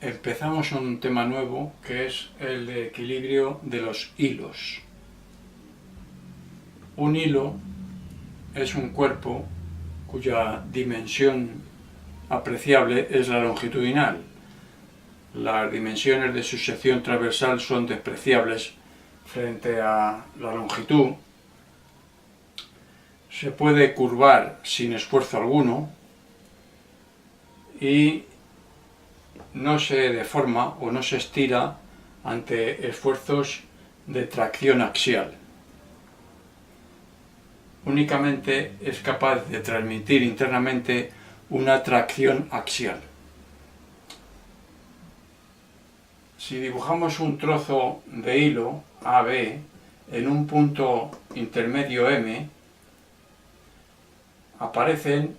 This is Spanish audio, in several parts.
Empezamos un tema nuevo que es el de equilibrio de los hilos. Un hilo es un cuerpo cuya dimensión apreciable es la longitudinal. Las dimensiones de su sección transversal son despreciables frente a la longitud. Se puede curvar sin esfuerzo alguno y no se deforma o no se estira ante esfuerzos de tracción axial. Únicamente es capaz de transmitir internamente una tracción axial. Si dibujamos un trozo de hilo AB en un punto intermedio M, aparecen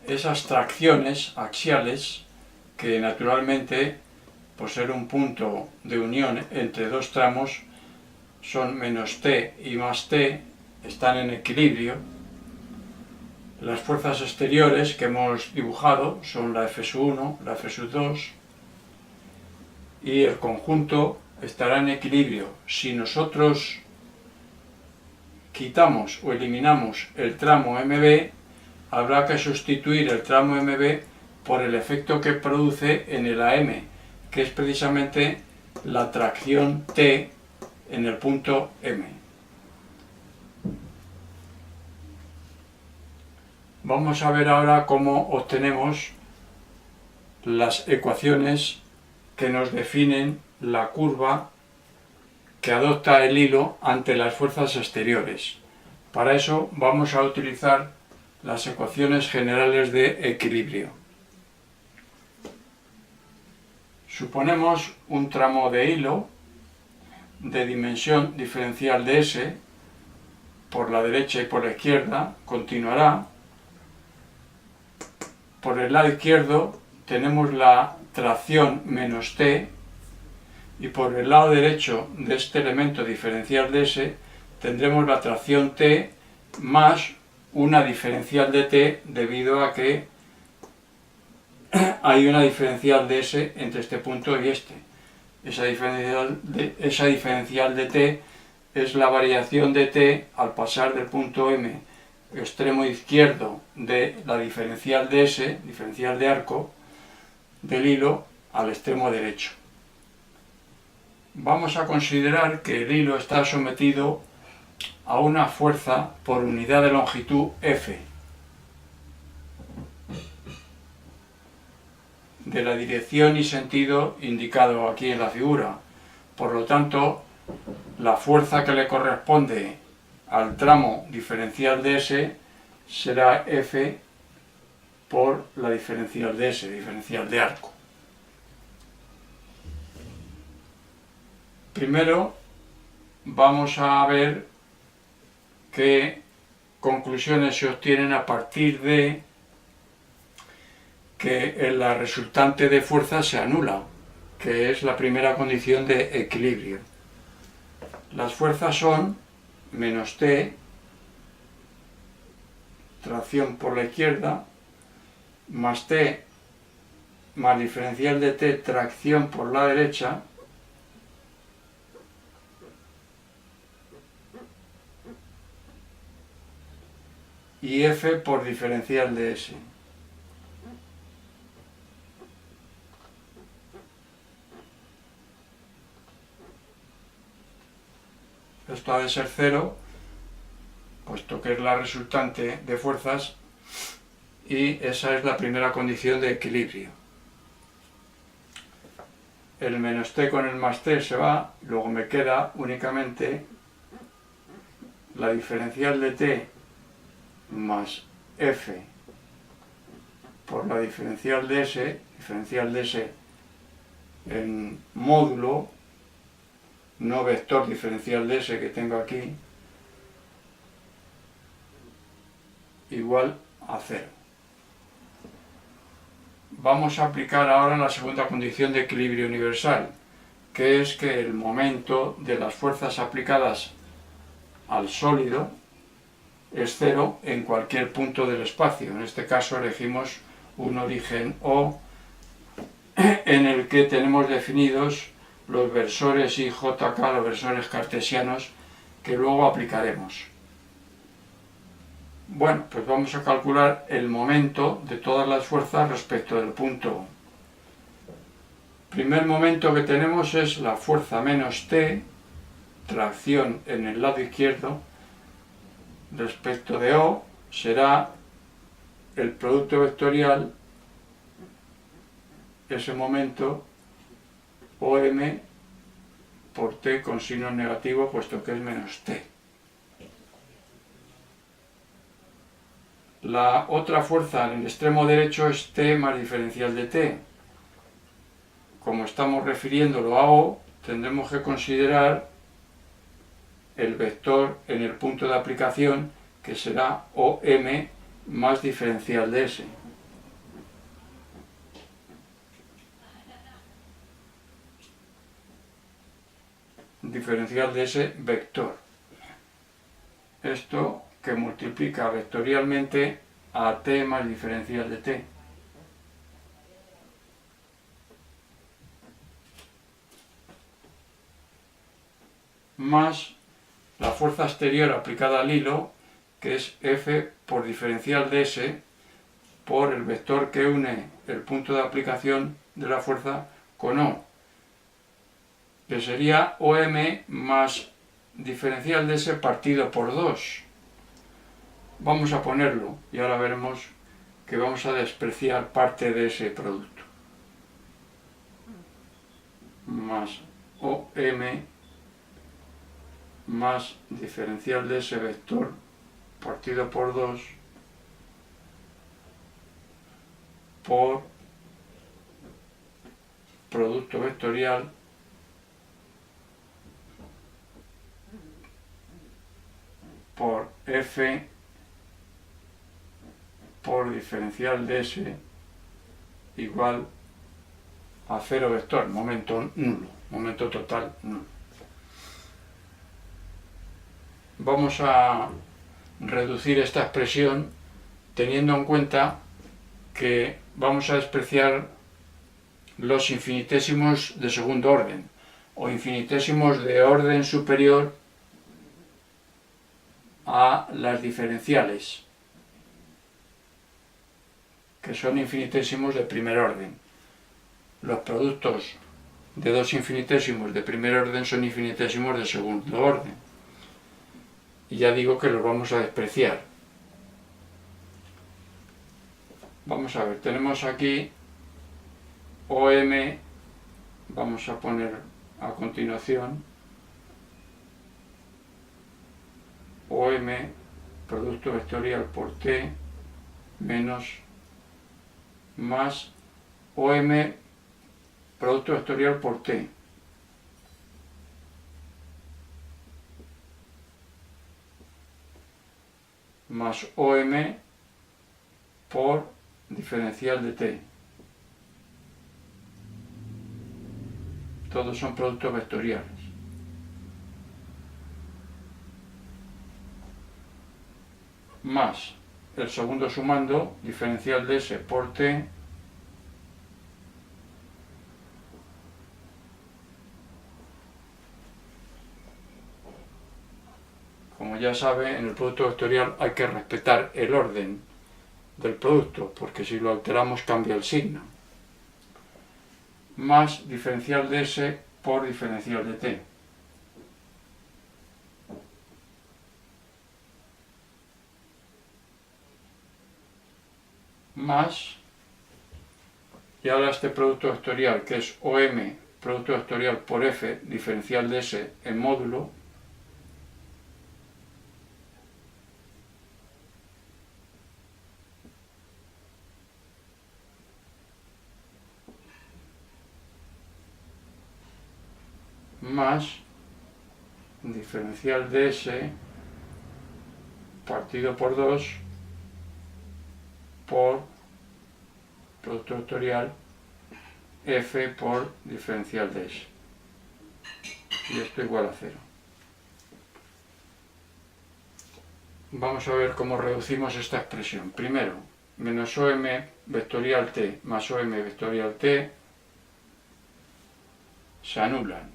esas tracciones axiales que naturalmente, por ser un punto de unión entre dos tramos, son menos T y más T, están en equilibrio. Las fuerzas exteriores que hemos dibujado son la F1, la F2, y el conjunto estará en equilibrio. Si nosotros quitamos o eliminamos el tramo MB, habrá que sustituir el tramo MB por el efecto que produce en el AM, que es precisamente la tracción T en el punto M. Vamos a ver ahora cómo obtenemos las ecuaciones que nos definen la curva que adopta el hilo ante las fuerzas exteriores. Para eso vamos a utilizar las ecuaciones generales de equilibrio. Suponemos un tramo de hilo de dimensión diferencial de S, por la derecha y por la izquierda, continuará. Por el lado izquierdo tenemos la tracción menos T, y por el lado derecho de este elemento diferencial de S tendremos la tracción T más una diferencial de T, debido a que hay una diferencial de S entre este punto y este. Esa diferencial de T es la variación de T al pasar del punto M, extremo izquierdo de la diferencial de S, diferencial de arco, del hilo, al extremo derecho. Vamos a considerar que el hilo está sometido a una fuerza por unidad de longitud F, de la dirección y sentido indicado aquí en la figura. Por lo tanto, la fuerza que le corresponde al tramo diferencial de S será F por la diferencial de S, diferencial de arco. Primero vamos a ver qué conclusiones se obtienen a partir de que la resultante de fuerza se anula, que es la primera condición de equilibrio. Las fuerzas son menos T, tracción por la izquierda, más T, más diferencial de T, tracción por la derecha, y F por diferencial de S. Esto ha de ser cero, puesto que es la resultante de fuerzas, y esa es la primera condición de equilibrio. El menos T con el más T se va, luego me queda únicamente la diferencial de T más F por la diferencial de S en módulo, no vector diferencial de S que tengo aquí, igual a 0. Vamos a aplicar ahora la segunda condición de equilibrio universal, que es que el momento de las fuerzas aplicadas al sólido es cero en cualquier punto del espacio. En este caso elegimos un origen O en el que tenemos definidos los versores IJK, los versores cartesianos, que luego aplicaremos. Bueno, pues vamos a calcular el momento de todas las fuerzas respecto del punto. Primer momento que tenemos es la fuerza menos T, tracción en el lado izquierdo, respecto de O, será el producto vectorial, ese momento, OM por T con signo negativo, puesto que es menos T. La otra fuerza en el extremo derecho es T más diferencial de T. Como estamos refiriéndolo a O, tendremos que considerar el vector en el punto de aplicación, que será OM más diferencial de S. Diferencial de ese vector. Esto que multiplica vectorialmente a T más diferencial de T. Más la fuerza exterior aplicada al hilo, que es F por diferencial de S, por el vector que une el punto de aplicación de la fuerza con O, que sería OM más diferencial de S partido por 2. Vamos a ponerlo y ahora veremos que vamos a despreciar parte de ese producto. Más OM más diferencial de ese vector partido por 2 por producto vectorial por F por diferencial de S igual a 0 vector, momento nulo, momento total nulo. Vamos a reducir esta expresión teniendo en cuenta que vamos a despreciar los infinitésimos de segundo orden o infinitésimos de orden superior a las diferenciales, que son infinitésimos de primer orden. Los productos de dos infinitésimos de primer orden son infinitésimos de segundo orden. Y ya digo que los vamos a despreciar. Vamos a ver, tenemos aquí OM, vamos a poner a continuación OM, producto vectorial por T, menos, más OM, producto vectorial por T. Más OM por diferencial de T. Todos son productos vectoriales. Más el segundo sumando, diferencial de S por T, como ya sabe, en el producto vectorial hay que respetar el orden del producto, porque si lo alteramos cambia el signo. Más diferencial de S por diferencial de T. Más, y ahora este producto vectorial, que es OM, producto vectorial por F, diferencial de S en módulo, más diferencial de S partido por 2 por producto vectorial F por diferencial de S. Y esto igual a 0. Vamos a ver cómo reducimos esta expresión. Primero, menos OM vectorial T más OM vectorial T se anulan.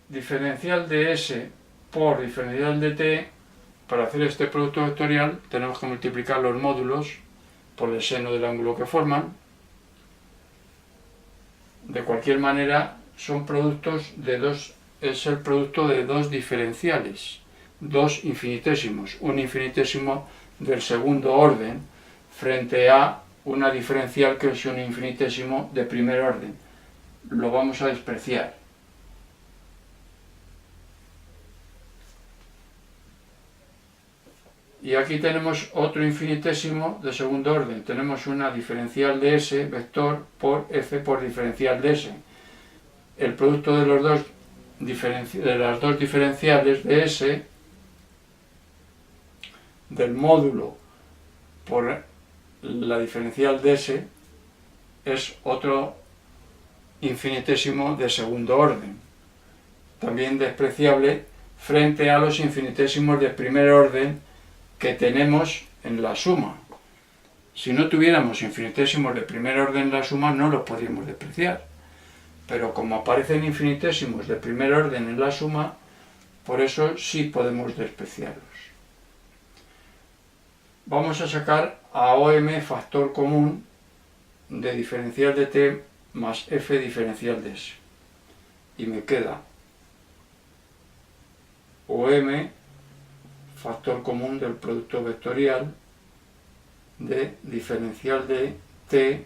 Diferencial de S por diferencial de T, para hacer este producto vectorial tenemos que multiplicar los módulos por el seno del ángulo que forman. De cualquier manera, son productos de dos, es el producto de dos diferenciales, dos infinitesimos, un infinitésimo del segundo orden frente a una diferencial que es un infinitésimo de primer orden. Lo vamos a despreciar. Y aquí tenemos otro infinitésimo de segundo orden. Tenemos una diferencial de S, vector, por F por diferencial de S. El producto de, las dos diferenciales de S, del módulo por la diferencial de S, es otro infinitésimo de segundo orden. También despreciable frente a los infinitesimos de primer orden que tenemos en la suma. Si no tuviéramos infinitésimos de primer orden en la suma, no los podríamos despreciar. Pero como aparecen infinitésimos de primer orden en la suma, por eso sí podemos despreciarlos. Vamos a sacar a OM factor común de diferencial de T más F diferencial de S. Y me queda OM factor común del producto vectorial de diferencial de T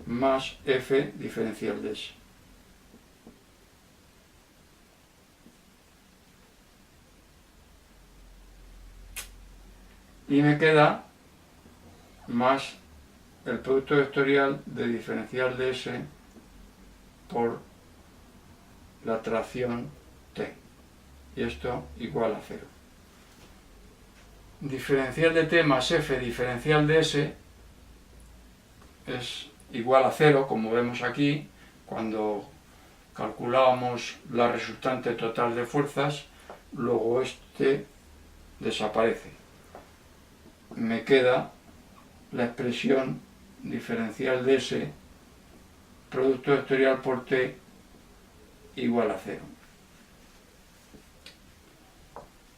más F diferencial de S. Y me queda más el producto vectorial de diferencial de S por la tracción T. Y esto igual a 0. Diferencial de T más F diferencial de S es igual a 0, como vemos aquí, cuando calculábamos la resultante total de fuerzas, luego este desaparece. Me queda la expresión diferencial de S, producto vectorial por T, igual a 0.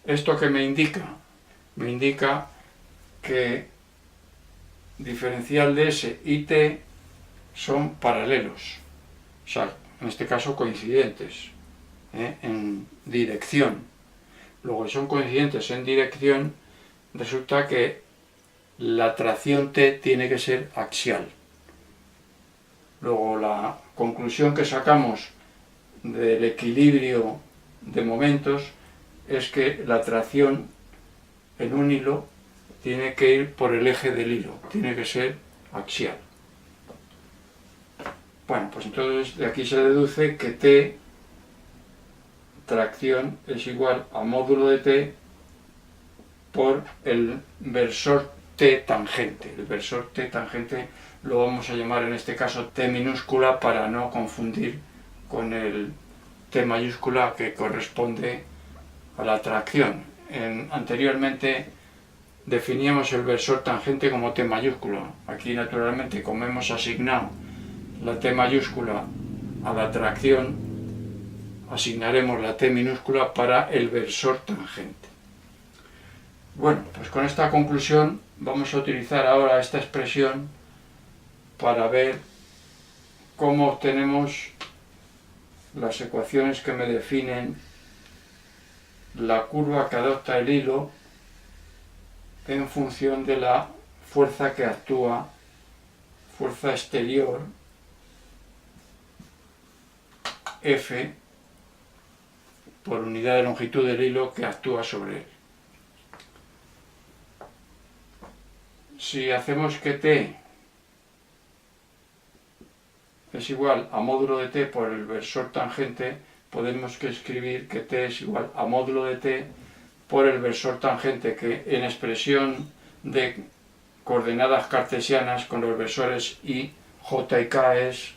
¿Esto qué me indica? Me indica que diferencial de S y T son paralelos, o sea, en este caso coincidentes en dirección. Luego, si son coincidentes en dirección, resulta que la tracción T tiene que ser axial. Luego, la conclusión que sacamos del equilibrio de momentos es que la tracción en un hilo tiene que ir por el eje del hilo, tiene que ser axial. Bueno, pues entonces de aquí se deduce que T, tracción, es igual a módulo de T por el versor T tangente. El versor T tangente lo vamos a llamar en este caso T minúscula para no confundir con el T mayúscula que corresponde a la tracción. Anteriormente definíamos el versor tangente como T mayúscula. Aquí naturalmente, como hemos asignado la T mayúscula a la tracción, asignaremos la T minúscula para el versor tangente. Bueno, pues con esta conclusión vamos a utilizar ahora esta expresión para ver cómo obtenemos las ecuaciones que me definen la curva que adopta el hilo en función de la fuerza que actúa, fuerza exterior, F, por unidad de longitud del hilo que actúa sobre él. Si hacemos que T es igual a módulo de T por el versor tangente, podemos escribir que T es igual a módulo de T por el versor tangente, que en expresión de coordenadas cartesianas con los versores I, J y K es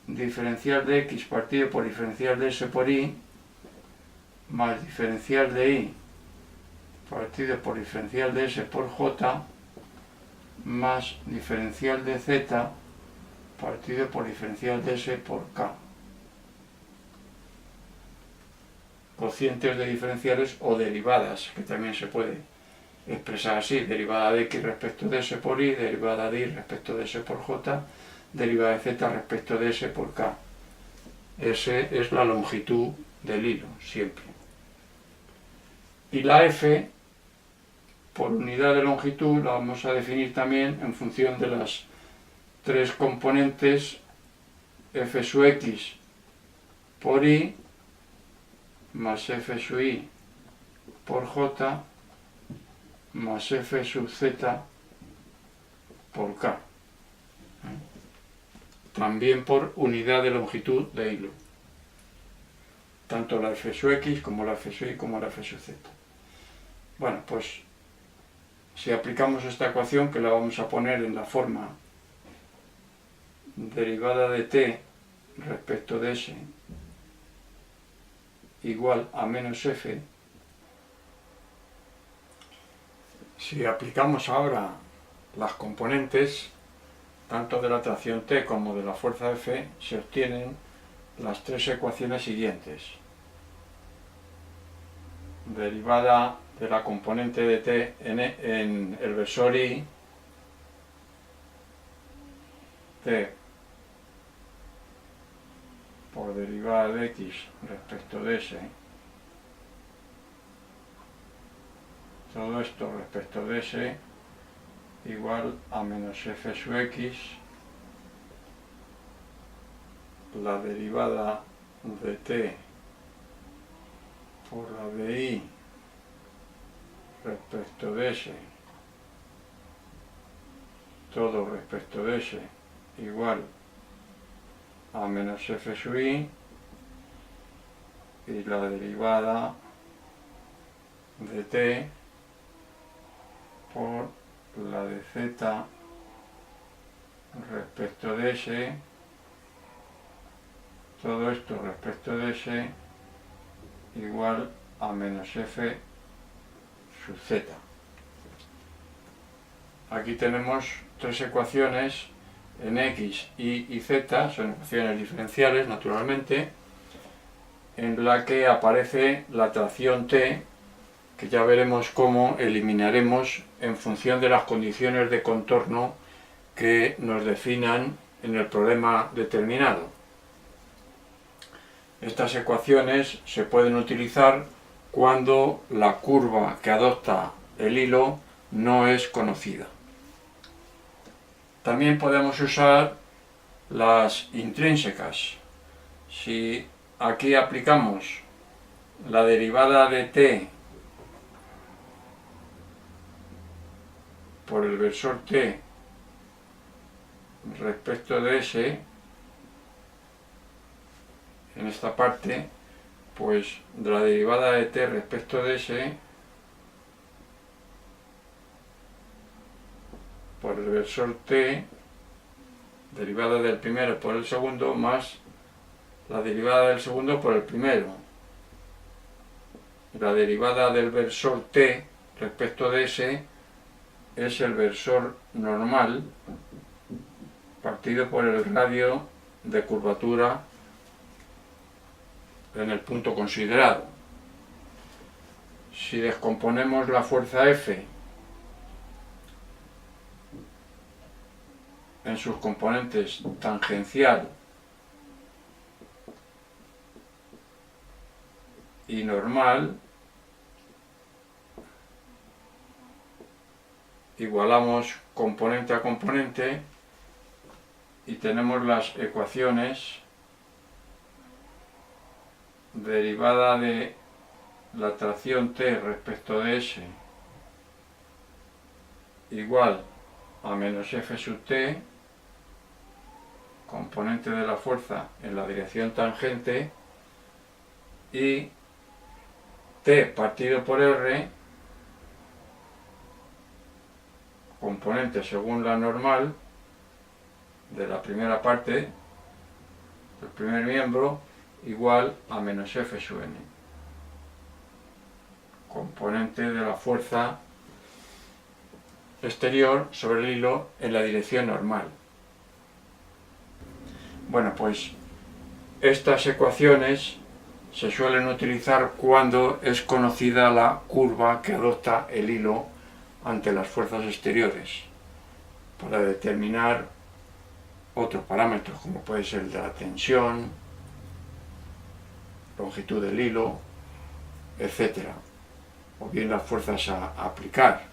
diferencial de X partido por diferencial de S por Y más diferencial de Y partido por diferencial de S por J más diferencial de z partido por diferencial de s por k. Cocientes de diferenciales o derivadas, que también se puede expresar así: derivada de x respecto de s por y, derivada de y respecto de s por j, derivada de z respecto de s por k. S es la longitud del hilo, siempre. Y la f, por unidad de longitud, la vamos a definir también en función de las tres componentes f sub x por y más f sub y por j más f sub z por k. También por unidad de longitud de hilo. Tanto la f sub x como la f sub y como la f sub z. Bueno, pues si aplicamos esta ecuación, que la vamos a poner en la forma derivada de t respecto de s igual a menos f, si aplicamos ahora las componentes tanto de la atracción T como de la fuerza F, se obtienen las tres ecuaciones siguientes. Derivada de la componente de T en el versor Y, T por derivada de X respecto de S, todo esto respecto de S igual a menos f sub x, la derivada de t por la de y respecto de s, todo respecto de s igual a menos f sub y, y la derivada de t por la de z respecto de s, todo esto respecto de s igual a menos f sub z. Aquí tenemos tres ecuaciones en x, y y z, son ecuaciones diferenciales naturalmente, en la que aparece la atracción t, que ya veremos cómo eliminaremos en función de las condiciones de contorno que nos definan en el problema determinado. Estas ecuaciones se pueden utilizar cuando la curva que adopta el hilo no es conocida. También podemos usar las intrínsecas. Si aquí aplicamos la derivada de t por el versor t respecto de s, en esta parte, pues de la derivada de t respecto de s por el versor t, derivada del primero por el segundo, más la derivada del segundo por el primero. La derivada del versor t respecto de s es el versor normal partido por el radio de curvatura en el punto considerado. Si descomponemos la fuerza F en sus componentes tangencial y normal, igualamos componente a componente y tenemos las ecuaciones derivada de la atracción t respecto de s igual a menos f sub t, componente de la fuerza en la dirección tangente, y t partido por r, componente según la normal de la primera parte del primer miembro, igual a menos f sub n, componente de la fuerza exterior sobre el hilo en la dirección normal. Bueno, pues estas ecuaciones se suelen utilizar cuando es conocida la curva que adopta el hilo ante las fuerzas exteriores, para determinar otros parámetros como puede ser el de la tensión, longitud del hilo, etc. O bien las fuerzas a aplicar.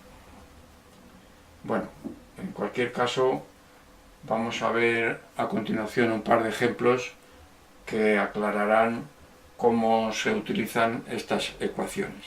Bueno, en cualquier caso, vamos a ver a continuación un par de ejemplos que aclararán cómo se utilizan estas ecuaciones.